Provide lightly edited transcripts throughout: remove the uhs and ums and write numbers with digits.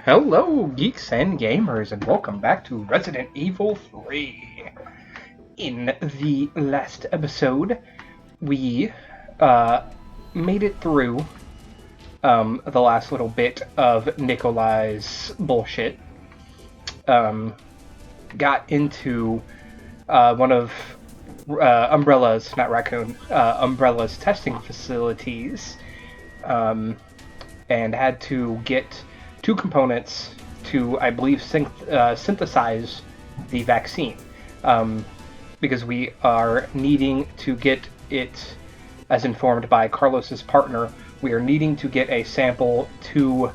Hello, geeks and gamers, and welcome back to Resident Evil 3. In the last episode, we made it through the last little bit of Nikolai's bullshit. Got into one of Umbrella's, not Raccoon, Umbrella's testing facilities, and had to get two components to, I believe, synthesize the vaccine, because we are needing to get it, as informed by Carlos's partner, we are needing to get a sample to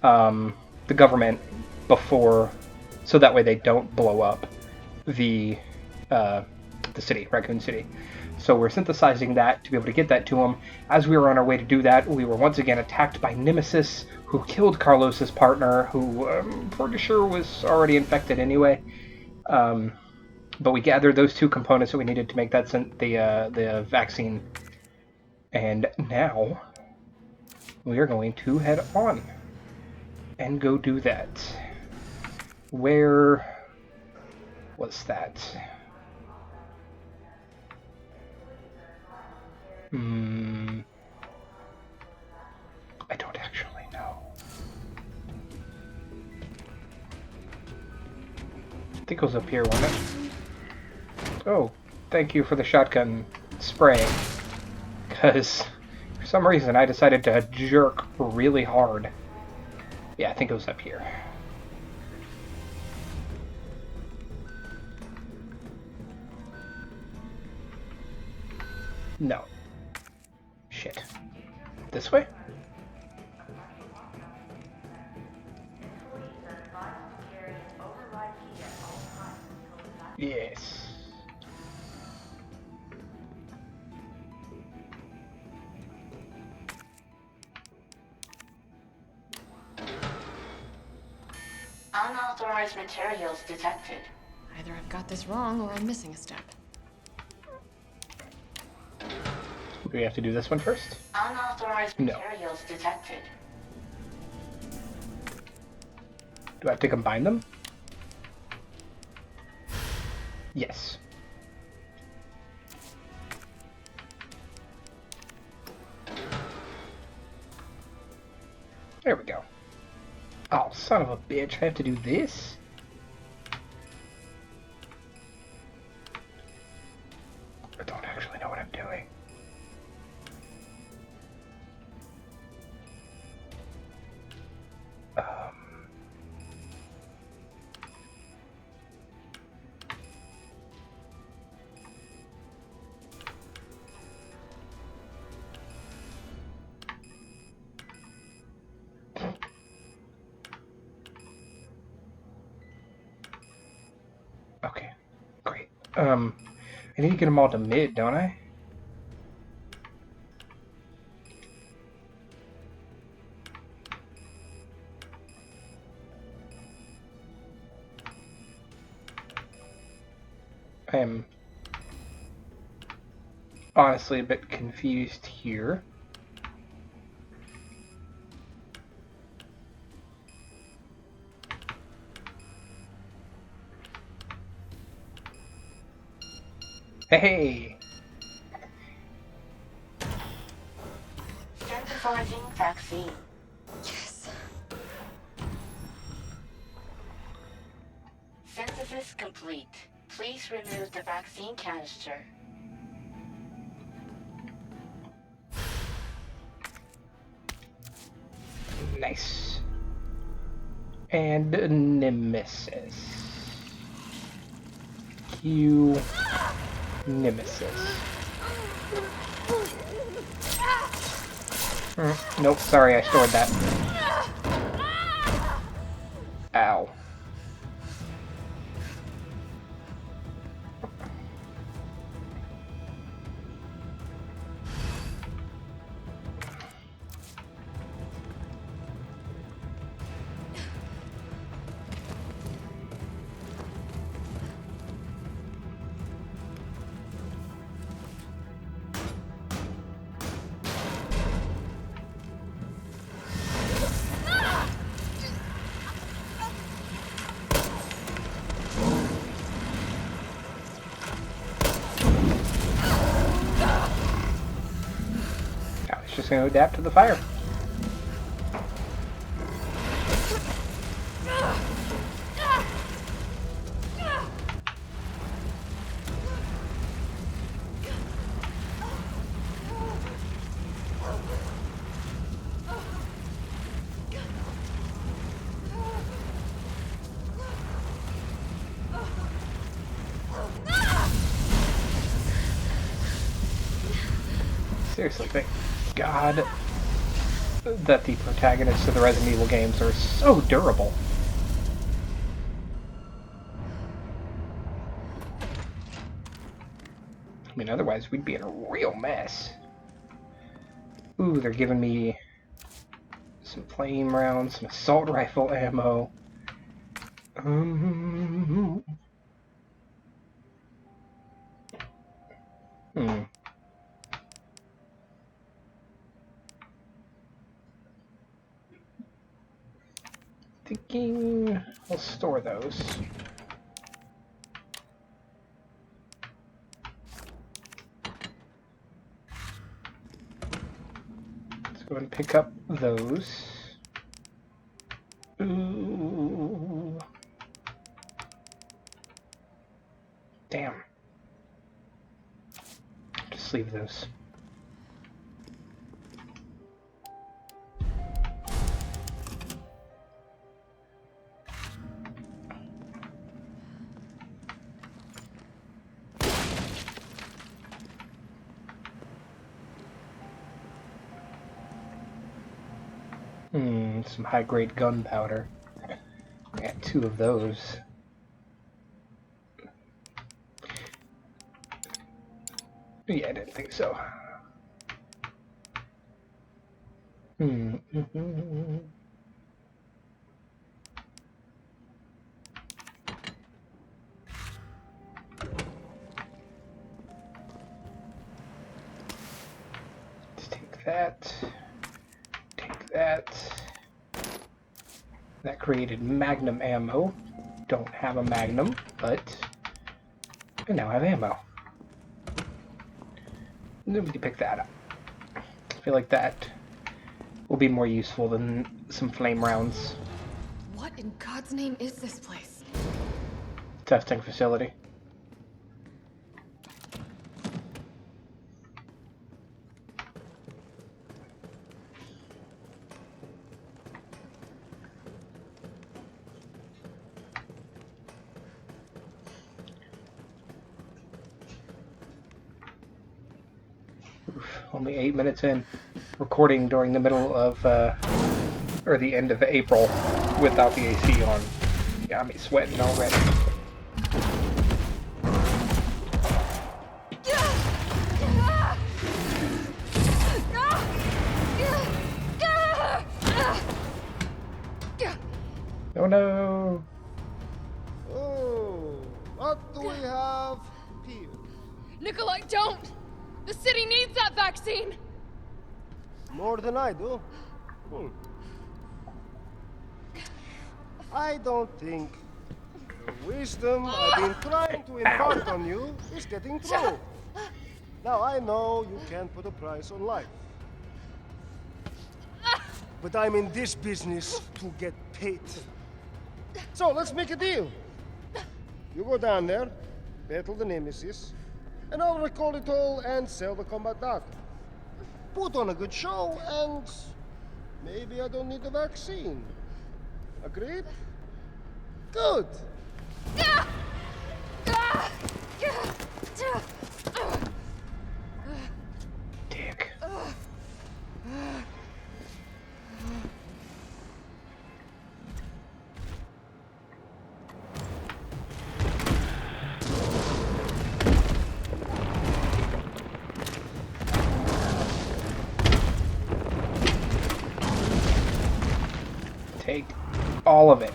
the government before, so that way they don't blow up the city, Raccoon City. So we're synthesizing that to be able to get that to him. As we were on our way to do that, we were once again attacked by Nemesis, who killed Carlos's partner, who I'm pretty sure was already infected anyway. But we gathered those two components that we needed to make that the vaccine. And now we are going to head on and go do that. Where was that? I don't actually know. I think it was up here, wasn't it? Oh, thank you for the shotgun spray. Because for some reason I decided to jerk really hard. Yeah, I think it was up here. No. Shit. This way? Yes. Unauthorized materials detected. Either I've got this wrong or I'm missing a step. Do we have to do this one first? Unauthorized materials detected. Do I have to combine them? Yes. There we go. Oh, son of a bitch, I have to do this? I don't actually know what I'm doing. Okay, great. I need to get them all to mid, don't I? I am honestly a bit confused here. Hey! Synthesizing vaccine. Yes. Synthesis complete. Please remove the vaccine canister. Nice. And Nemesis. Q Nemesis. Nope, sorry, I stored that. Ow. just going to adapt to the fire. Seriously, thank God that the protagonists of the Resident Evil games are so durable. I mean, otherwise we'd be in a real mess. Ooh, they're giving me some flame rounds, some assault rifle ammo. Hmm. Thinking I'll store those. Let's go and pick up those. Ooh. Damn. Just leave those. Some high-grade gunpowder. I got 2 of those. Yeah, I didn't think so. Let's take that. Take that. That created magnum ammo. Don't have a magnum, but I now have ammo. And then we can pick that up. I feel like that will be more useful than some flame rounds. What in God's name is this place? Testing facility. Only 8 minutes in. Recording during the middle of, or the end of April without the AC on. Got me sweating already. Oh no! Oh, what do we have here? Nikolai, don't! The city needs that vaccine! More than I do. I don't think the wisdom I've been trying to impart on you is getting through. Now, I know you can't put a price on life. But I'm in this business to get paid. So, let's make a deal. You go down there, battle the Nemesis, and I'll record it all and sell the combat data. Put on a good show, and maybe I don't need the vaccine. Agreed? Good. Dick. Take all of it.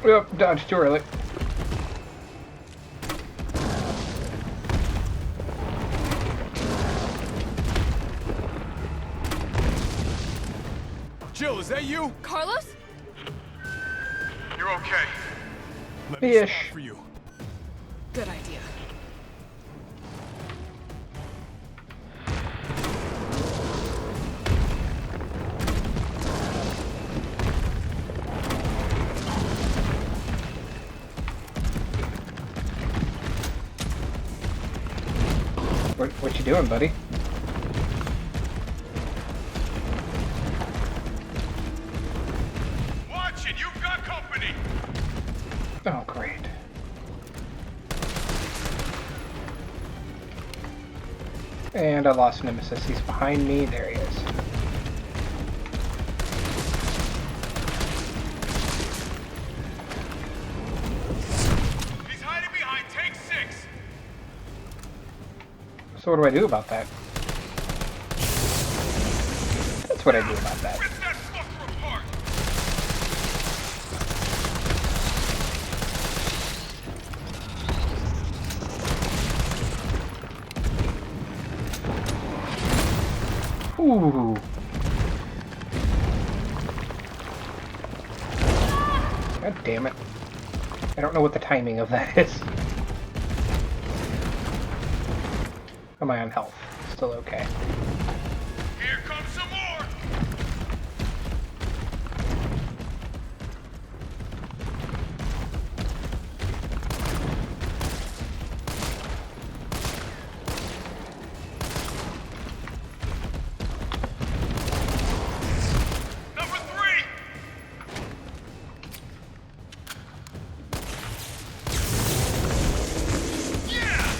Yep, dodged too early. Jill, is that you? Carlos? You're okay. Let me Ish. stop for you. Good idea. What you doing, buddy? Watch it, you've got company. Oh, great. And I lost Nemesis. He's behind me. There he is. He's hiding behind tank 6. So what do I do about that? That's what I do about that. Rip that fucker apart. Ooh. God damn it. I don't know what the timing of that is. Am I on health? Still okay. Here comes some more. Number 3. Yeah.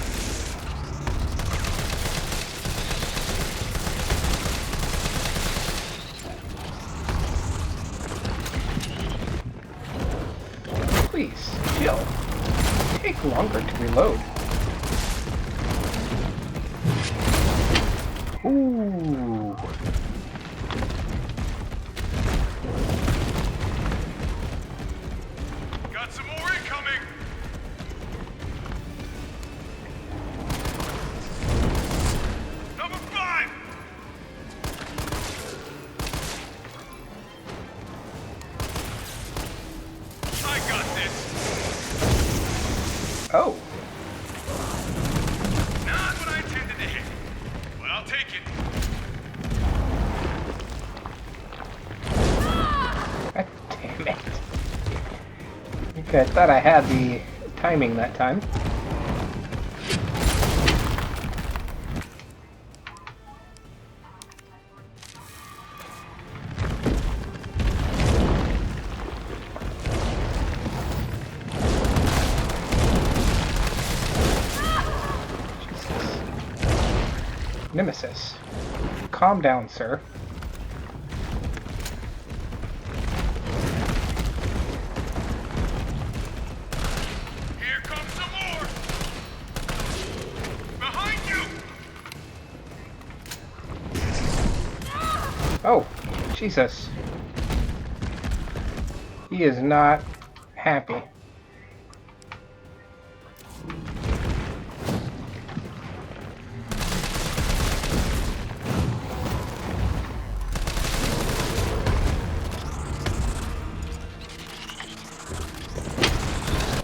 Please, Jill. Take longer to reload. Ooh. Got some more incoming. Number 5. I got this. Oh. Not what I intended to hit, but I'll take it. God damn it. Okay, I thought I had the timing that time. Jesus. Nemesis. Calm down, sir. Here comes some more. Behind you. Oh, Jesus. He is not happy.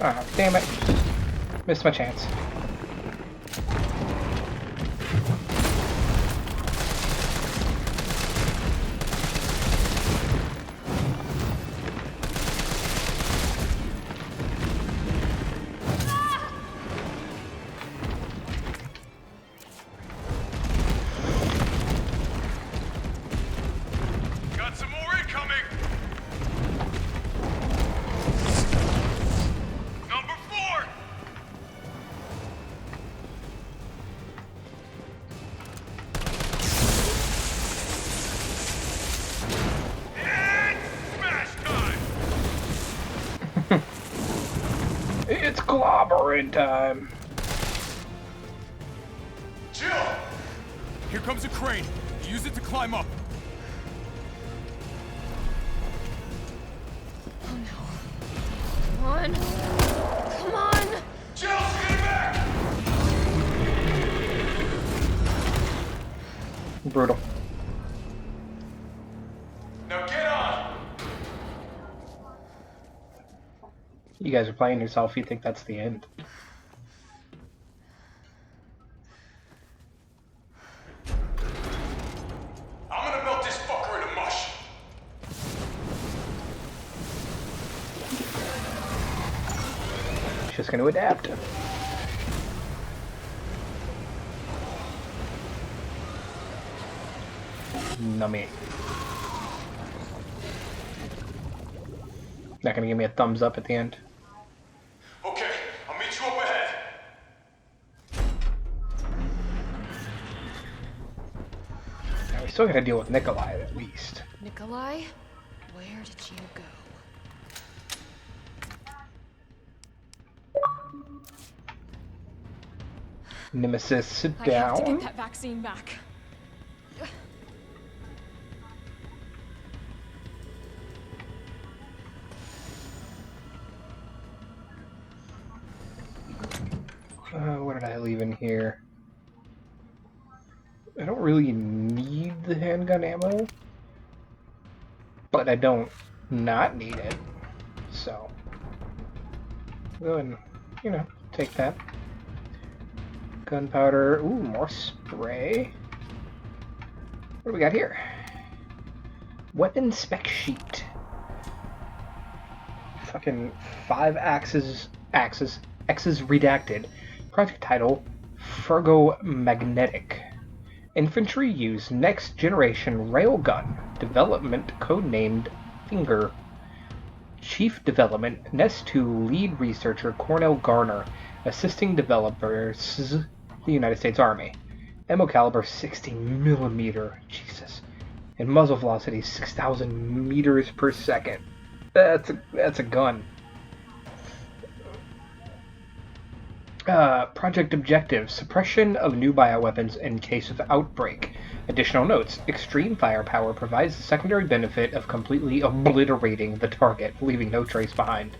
Ah, damn it. Missed my chance. Got some more incoming. Number 4. And smash time. It's clobbering time. Jill. Here comes a crane. Use it to climb up. Come on. Come on. Jill, get back. Brutal. Now get on! You guys are playing yourself. You think that's the end? I'm gonna melt this fucker into mush. Just going to adapt. Nummy. Not gonna give me a thumbs up at the end. Okay, I'll meet you up ahead. Now we still gotta deal with Nikolai at least. Nikolai, where did you go? Nemesis, sit I have to down. get that vaccine back. What did I leave in here? I don't really need the handgun ammo, but I don't not need it. So, go ahead and, you know, take that. Gunpowder. Ooh, more spray. What do we got here? Weapon spec sheet. Fucking 5 X's redacted. Project title, Fergomagnetic. Infantry use next generation railgun. Development codenamed Finger. Chief development, Nest 2 lead researcher Cornell Garner. Assisting developers, the United States Army. Ammo caliber 60mm. Jesus. And muzzle velocity 6,000 meters per second. That's a gun. Project objective: suppression of new bioweapons in case of outbreak. Additional notes: extreme firepower provides the secondary benefit of completely obliterating the target, leaving no trace behind.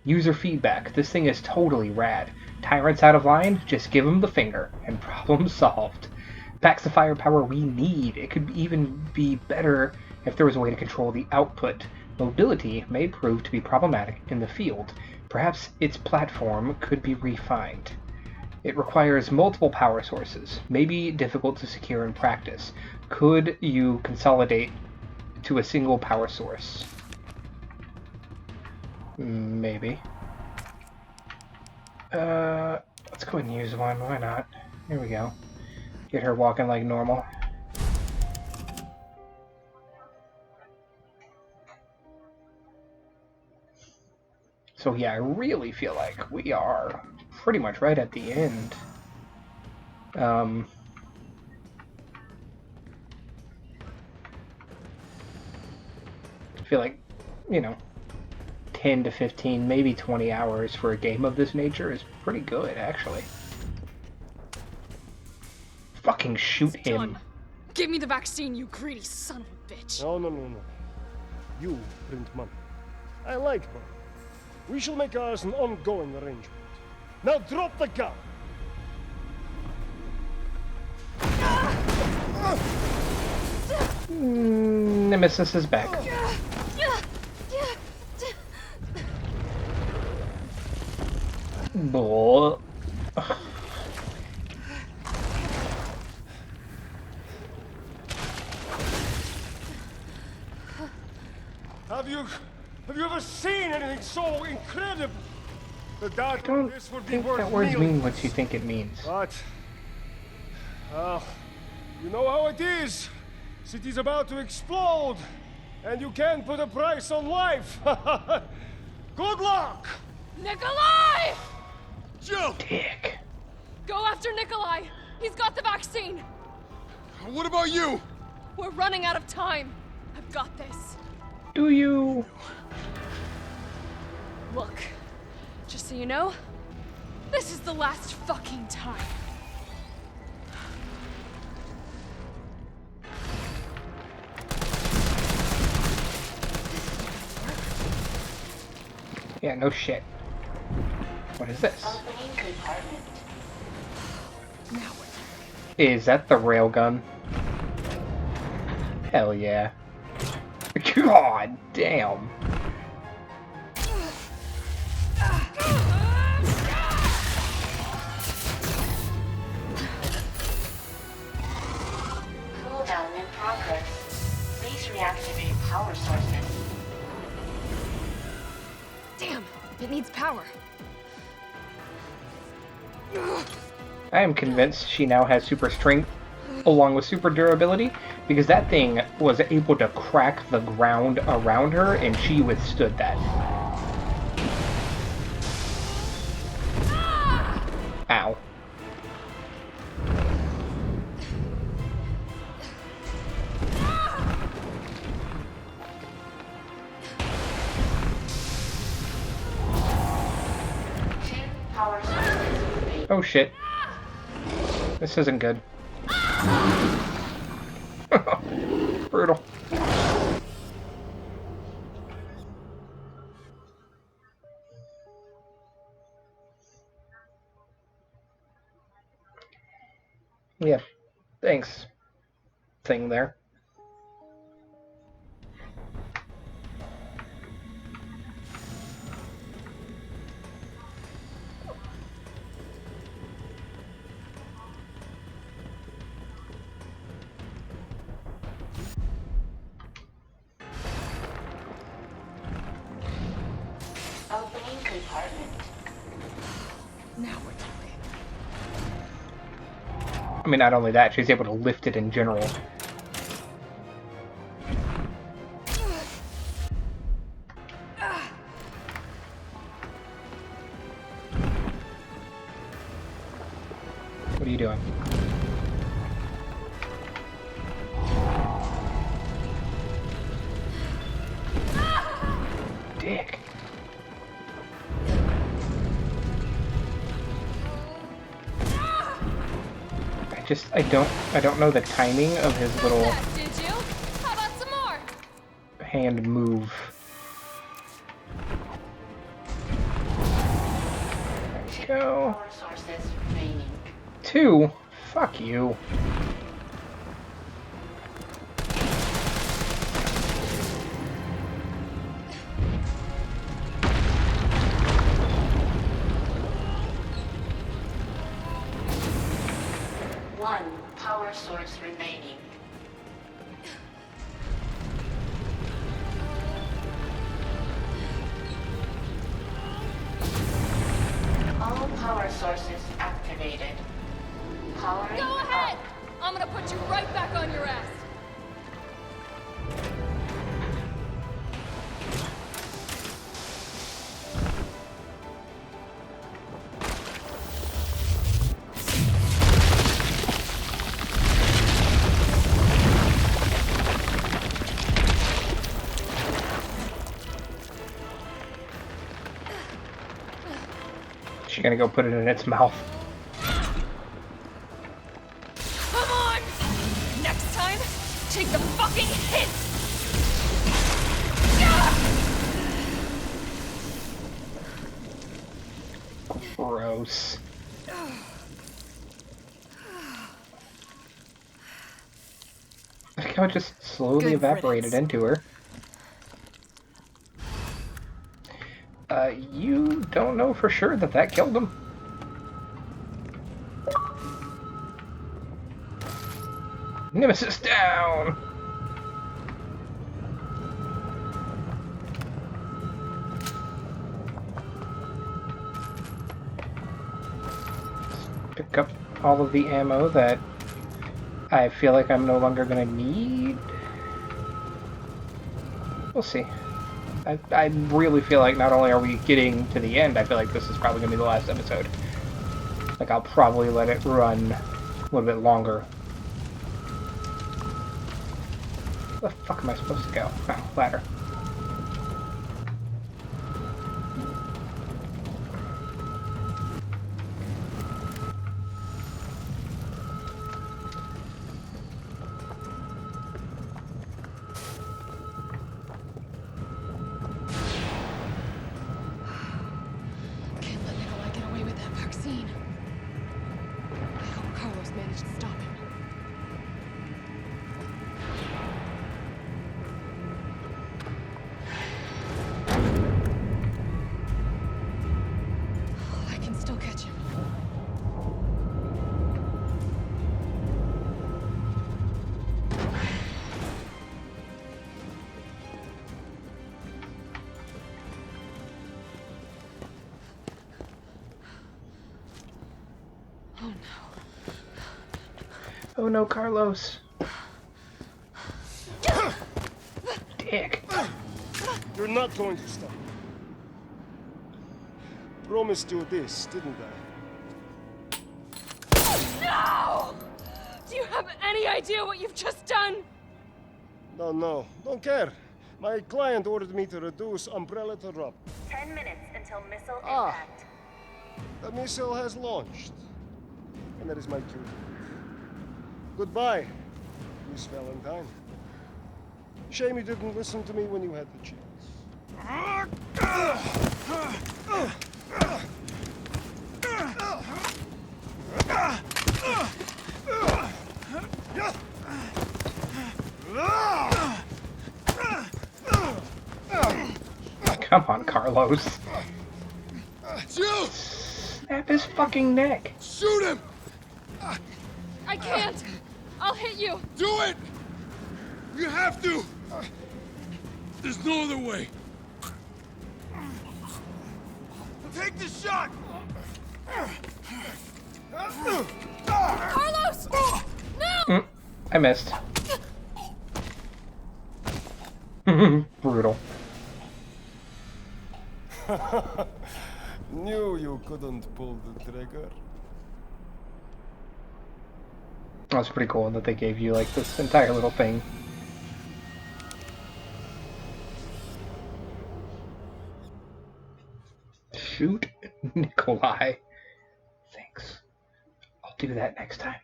User feedback: this thing is totally rad. Tyrants out of line? Just give them the finger, and problem solved. Packs the firepower we need. It could even be better if there was a way to control the output. Mobility may prove to be problematic in the field. Perhaps its platform could be refined. It requires multiple power sources, maybe difficult to secure in practice. Could you consolidate to a single power source? Maybe. Let's go ahead and use one, why not? Here we go. Get her walking like normal. So yeah, I really feel like we are pretty much right at the end. I feel like, you know, 10 to 15, maybe 20 hours for a game of this nature is pretty good, actually. Fucking shoot It's him. done. Give me the vaccine, you greedy son of a bitch. No. You print money. I like money. We shall make ours an ongoing arrangement. Now drop the gun! Nemesis is back. Bull. Have you ever seen anything so incredible? The I dark don't this would be think worth that words millions. mean what you think it means. But, you know how it is. City's about to explode, and you can't put a price on life. Good luck! Nikolai! Jill! Dick. Go after Nikolai! He's got the vaccine! What about you? We're running out of time. I've got this. Do you? Look, just so you know, this is the last fucking time. Yeah, no shit. What is this? Opening compartment. Now what? Is that the railgun? Hell yeah. God damn. Cooldown in progress. Please reactivate power sources. Damn, it needs power. I am convinced she now has super strength along with super durability, because that thing was able to crack the ground around her and she withstood that. Ow. Two power sources. Oh shit. This isn't good. Brutal. Yeah, thanks. Thing there. Opening compartment. Now we're talking. I mean, not only that, she's able to lift it in general. What are you doing? Dick. I don't know the timing of his little That did you? How about some more? hand move. There we go. Power sources remaining. 2? Fuck you. One power source remaining. All power sources activated. Powering Go ahead! up. I'm gonna put you right back on your ass. She's gonna go put it in its mouth. Come on! Next time, take the fucking hit! Gross. Like how it just slowly Good evaporated riddance. into her. You don't know for sure that that killed him. Nemesis down! Pick up all of the ammo that I feel like I'm no longer gonna need. We'll see. I really feel like not only are we getting to the end, I feel like this is probably gonna be the last episode. Like, I'll probably let it run a little bit longer. Where the fuck am I supposed to go? Oh, ladder. Can't let Nikolai get away with that vaccine. I hope Carlos managed to stop him. Oh no, Carlos. Dick. You're not going to stop. Promised you this, didn't I? No! Do you have any idea what you've just done? No, don't care. My client ordered me to reduce Umbrella to rubble. 10 minutes until missile Ah. impact. The missile has launched. And that is my cue. Goodbye, Miss Valentine. Shame you didn't listen to me when you had the chance. Come on, Carlos. Jill! Snap his fucking neck. Shoot him! I can't! I'll hit you! Do it! You have to! There's no other way. Take the shot! Carlos! No! I missed. Brutal. Knew you couldn't pull the trigger. That's pretty cool that they gave you like this entire little thing. Shoot Nikolai. Thanks. I'll do that next time.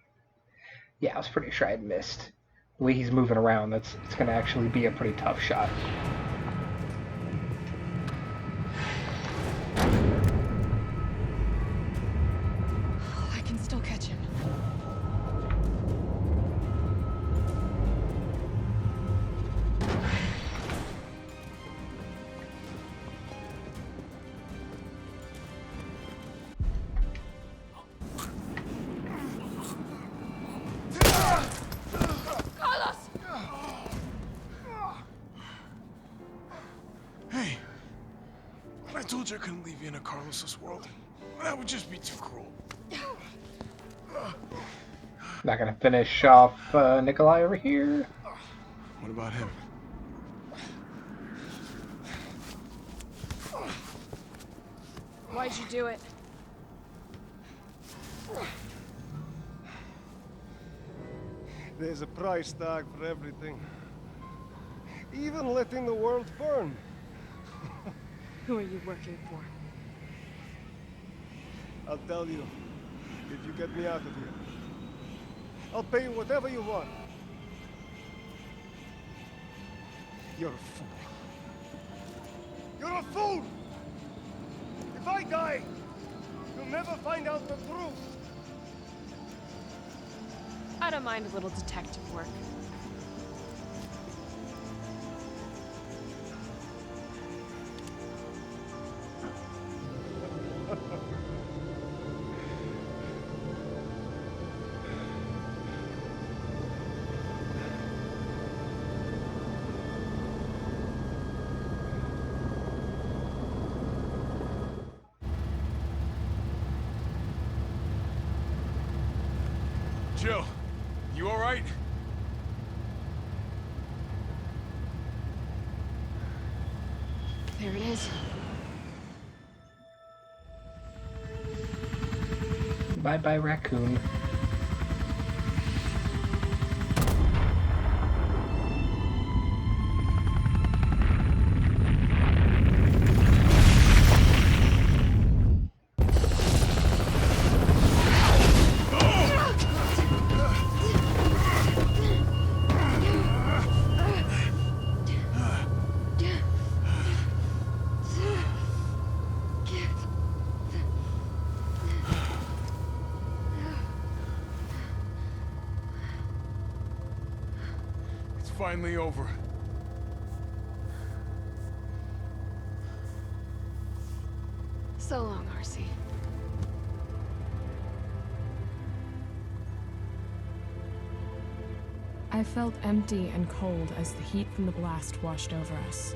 Yeah, I was pretty sure I'd missed. The way he's moving around, it's gonna actually be a pretty tough shot. I can still catch him. Carlos! Hey, when I told you I couldn't leave you in a Carlos's world, that would just be too cruel. Not gonna finish off Nikolai over here. What about him? Why'd you do it? There's a price tag for everything. Even letting the world burn. Who are you working for? I'll tell you, if you get me out of here. I'll pay you whatever you want. You're a fool. You're a fool! If I die, you'll never find out the truth. I don't mind a little detective work. Jill, you all right? There it is. Bye-bye, raccoon. It's finally over. So long, RC. I felt empty and cold as the heat from the blast washed over us.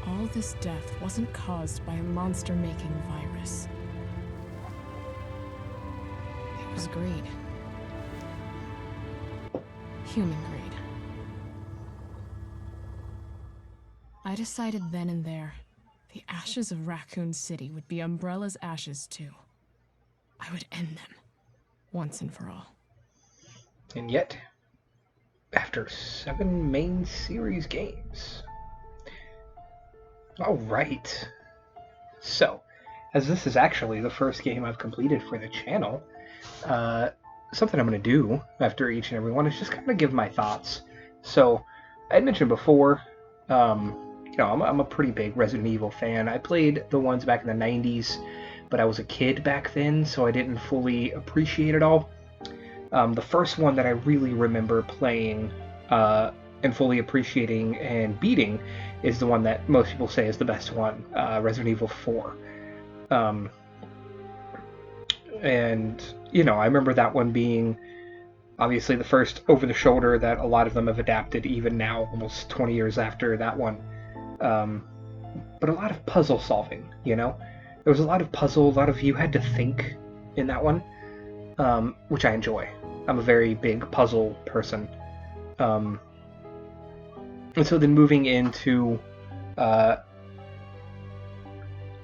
All this death wasn't caused by a monster-making virus. It was greed. Human greed. I decided then and there, the ashes of Raccoon City would be Umbrella's ashes too. I would end them, once and for all. And yet, after 7 main series games. Alright. So, as this is actually the first game I've completed for the channel, something I'm going to do after each and every one is just kind of give my thoughts. So, I had mentioned before, I'm a pretty big Resident Evil fan. I played the ones back in the 90s, but I was a kid back then, so I didn't fully appreciate it all. The first one that I really remember playing and fully appreciating and beating is the one that most people say is the best one, Resident Evil 4. And, I remember that one being obviously the first over-the-shoulder that a lot of them have adapted even now, almost 20 years after that one. But a lot of puzzle solving, There was a lot of puzzle, a lot of you had to think in that one, which I enjoy. I'm a very big puzzle person. And so then moving into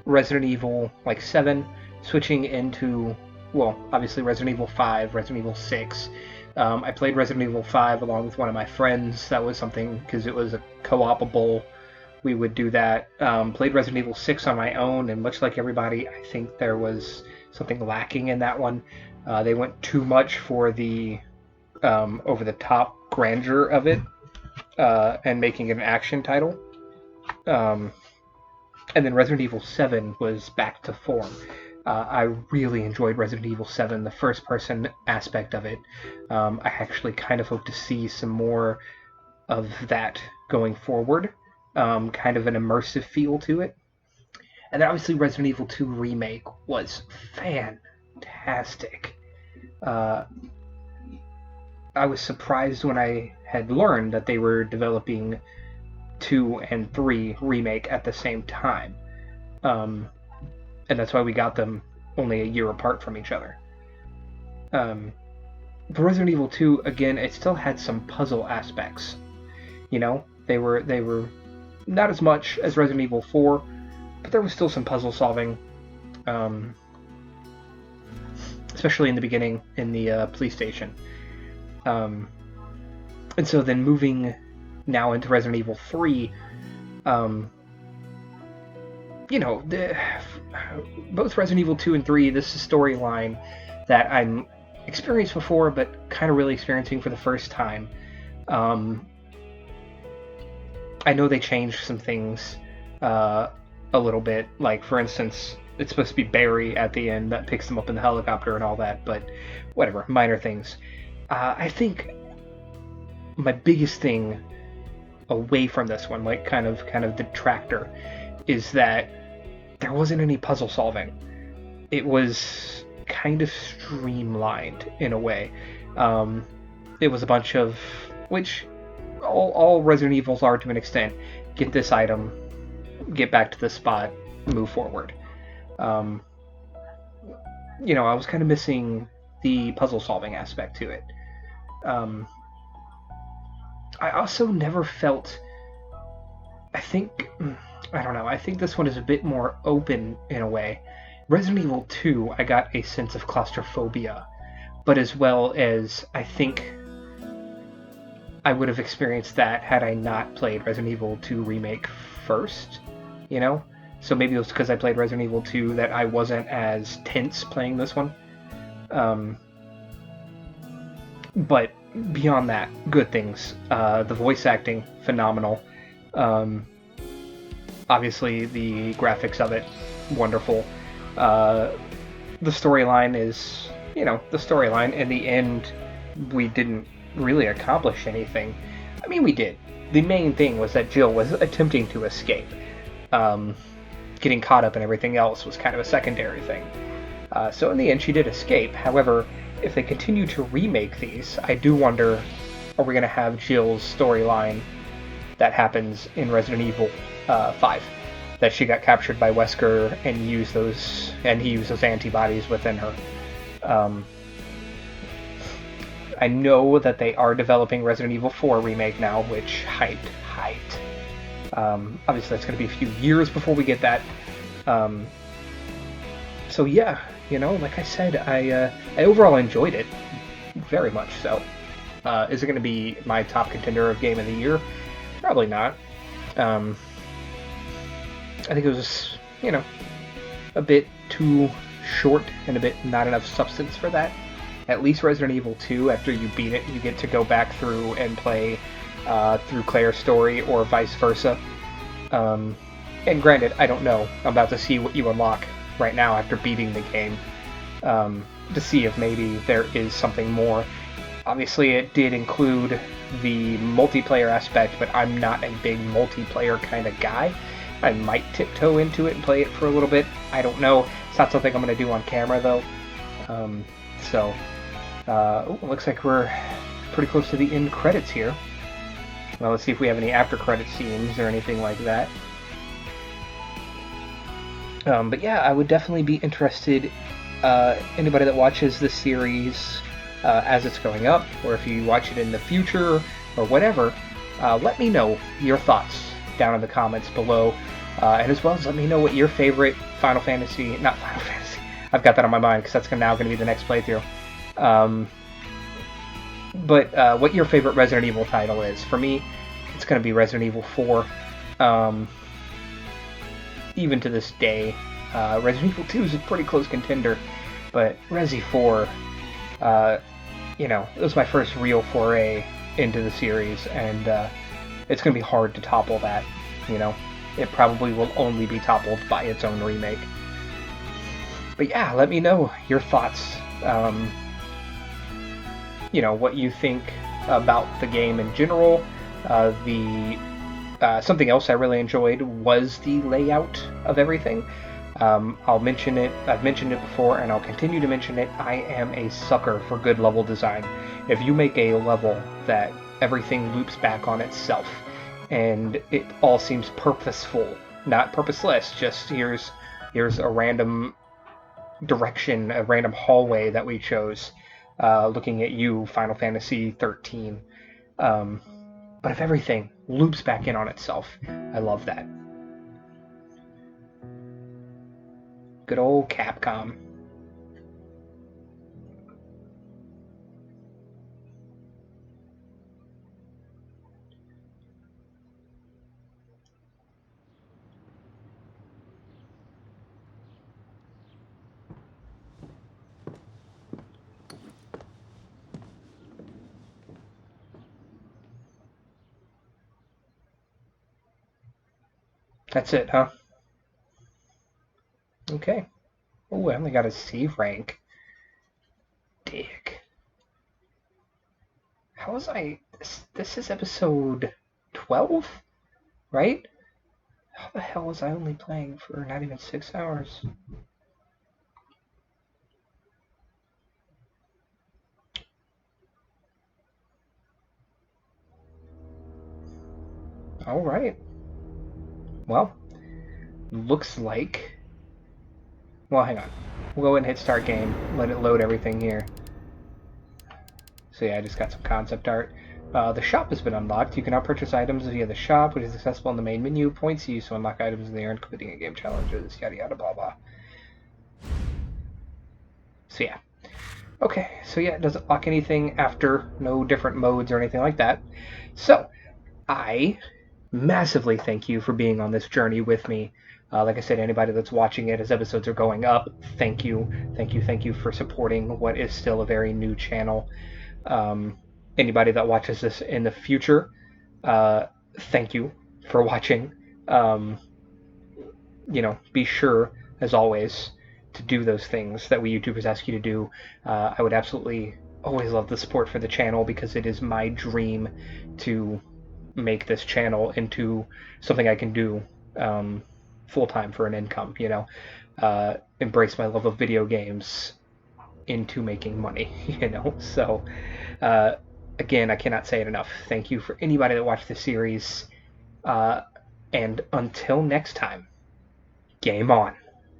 Resident Evil 7, switching into, obviously Resident Evil 5, Resident Evil 6. I played Resident Evil 5 along with one of my friends. That was something, because it was a co-opable, we would do that. Played Resident Evil 6 on my own, and much like everybody, I think there was something lacking in that one. They went too much for the over-the-top grandeur of it, and making it an action title. And then Resident Evil 7 was back to form. I really enjoyed Resident Evil 7, the first-person aspect of it. I actually kind of hope to see some more of that going forward. Kind of an immersive feel to it. And then obviously Resident Evil 2 Remake was fantastic. I was surprised when I had learned that they were developing 2 and 3 Remake at the same time. And that's why we got them only a year apart from each other. For Resident Evil 2, again, it still had some puzzle aspects. They were not as much as Resident Evil 4, but there was still some puzzle solving. Especially in the beginning, in the police station. And so then moving now into Resident Evil 3, both Resident Evil 2 and 3, this is a storyline that I'm experienced before, but kind of really experiencing for the first time. I know they changed some things a little bit, like, for instance, it's supposed to be Barry at the end that picks them up in the helicopter and all that, but whatever, minor things. I think my biggest thing away from this one, kind of detractor, is that there wasn't any puzzle solving. It was kind of streamlined in a way. It was a bunch of, which all Resident Evils are to an extent. Get this item, get back to this spot, move forward. I was kind of missing the puzzle solving aspect to it. I also never felt, I think this one is a bit more open in a way. Resident Evil 2, I got a sense of claustrophobia, but as well as I think I would have experienced that had I not played Resident Evil 2 Remake first, So maybe it was because I played Resident Evil 2 that I wasn't as tense playing this one. But beyond that, good things. The voice acting, phenomenal. Obviously, the graphics of it, wonderful. The storyline is, the storyline. In the end, we didn't really accomplish anything. I mean, we did. The main thing was that Jill was attempting to escape. Getting caught up in everything else was kind of a secondary thing. So in the end, she did escape. However, if they continue to remake these, I do wonder, are we going to have Jill's storyline that happens in Resident Evil 5? That she got captured by Wesker and he used those antibodies within her. I know that they are developing Resident Evil 4 remake now, which hyped. Obviously, that's going to be a few years before we get that. So yeah, like I said, I overall enjoyed it very much. So, is it going to be my top contender of Game of the Year? Probably not. I think it was, a bit too short and a bit not enough substance for that. At least Resident Evil 2, after you beat it, you get to go back through and play through Claire's story or vice versa. And granted, I don't know. I'm about to see what you unlock right now after beating the game to see if maybe there is something more. Obviously, it did include the multiplayer aspect, but I'm not a big multiplayer kind of guy. I might tiptoe into it and play it for a little bit. I don't know. It's not something I'm going to do on camera, though. Looks like we're pretty close to the end credits here. Well, let's see if we have any after-credit scenes or anything like that. But yeah, I would definitely be interested, anybody that watches the series as it's going up, or if you watch it in the future, or whatever, let me know your thoughts down in the comments below. And as well as let me know what your favorite Final Fantasy, I've got that on my mind because that's now going to be the next playthrough. But what your favorite Resident Evil title is. For me, it's going to be Resident Evil 4. Even to this day, Resident Evil 2 is a pretty close contender, but Resi 4, it was my first real foray into the series, and it's going to be hard to topple that, It probably will only be toppled by its own remake. But yeah, let me know your thoughts. What you think about the game in general. Something else I really enjoyed was the layout of everything. I'll mention it. I've mentioned it before, and I'll continue to mention it. I am a sucker for good level design. If you make a level that everything loops back on itself, and it all seems purposeful, not purposeless, just here's a random direction, a random hallway that we chose, looking at you, Final Fantasy 13. But if everything loops back in on itself, I love that. Good old Capcom. That's it, huh? Okay. Oh, I only got a C rank. Dick. How was I... This is episode 12? Right? How the hell was I only playing for not even 6 hours? Alright. Well, looks like... Well, hang on. We'll go ahead and hit start game. Let it load everything here. So yeah, I just got some concept art. The shop has been unlocked. You can now purchase items via the shop, which is accessible in the main menu. Points used to unlock items in the earn completing a game challenges, yada yada blah blah. So yeah. Okay, so yeah, it doesn't lock anything after, no different modes or anything like that. So, I massively thank you for being on this journey with me. Like I said, anybody that's watching it as episodes are going up, thank you for supporting what is still a very new channel. Anybody that watches this in the future, thank you for watching. Be sure, as always, to do those things that we YouTubers ask you to do. I would absolutely always love the support for the channel because it is my dream to make this channel into something I can do full-time for an income, embrace my love of video games into making money, so again, I cannot say it enough. Thank you for anybody that watched this series, and until next time, game on.